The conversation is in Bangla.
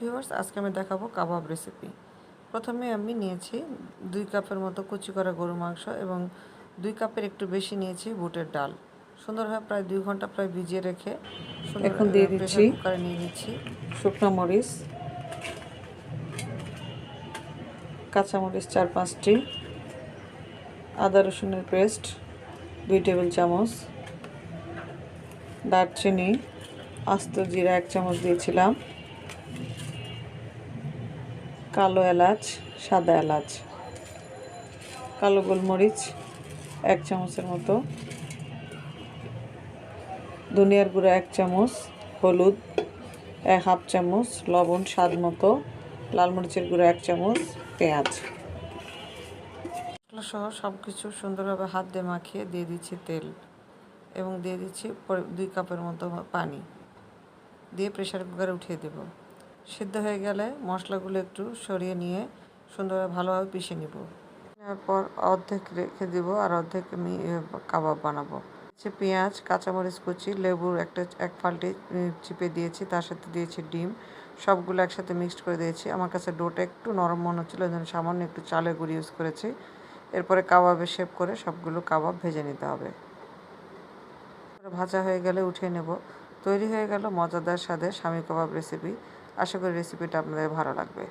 ভিউয়ার্স, আজকে আমি দেখাবো কাবাব রেসিপি। প্রথমে আমি নিয়েছি 2 কাপের মতো কুচি করা গরুর মাংস এবং 2 কাপের একটু বেশি নিয়েছি বুটের ডাল। সুন্দরভাবে প্রায় 2 ঘন্টা ভিজিয়ে রেখে এখন দিয়ে দিচ্ছি প্রেসার কুকারে নিয়ে নিচ্ছি। শুকনো মরিচ, কাঁচামরিচ 4-5টি, আদা রসুনের পেস্ট 2 টেবিল চামচ, দারচিনি, আস্ত জিরা 1 চামচ দিয়েছিলাম, কালো এলাচ, সাদা এলাচ, কালো গোলমরিচ 1 চামচের মতো, ধনিয়ার গুঁড়া 1 চামচ, হলুদ 1/2 চামচ, লবণ স্বাদ মতো, লাল মরিচের গুঁড়া 1 চামচ, পেঁয়াজ। মশলা সহ সব কিছু সুন্দরভাবে হাত দিয়ে মাখিয়ে দিয়ে দিচ্ছি তেল এবং দিয়ে দিচ্ছি 2 কাপের মতো পানি দিয়ে প্রেসার কুকারে উঠিয়ে দেব। সিদ্ধ হয়ে গেলে মশলাগুলো একটু সরিয়ে নিয়ে সুন্দরভাবে ভালোভাবে পিষে নিব। তারপর অর্ধেক রেখে দিব আর অর্ধেক আমি কাবাব বানাবো। পেঁয়াজ, কাঁচামরিচ কুচি, লেবুর এক ফালটি চিপে দিয়েছি, তার সাথে দিয়েছি ডিম। সবগুলো একসাথে মিক্সড করে দিয়েছি। আমার কাছে ডোটা একটু নরম মনে হচ্ছিল, এই জন্য সামান্য একটু চালের গুঁড়ি ইউজ করেছি। এরপরে কাবাবের শেপ করে সবগুলো কাবাব ভেজে নিতে হবে। ভাজা হয়ে গেলে উঠিয়ে নেব। তৈরি হয়ে গেল মজাদার স্বাদের শামী কাবাব রেসিপি। আশা করি রেসিপিটা আপনাদের ভালো লাগবে।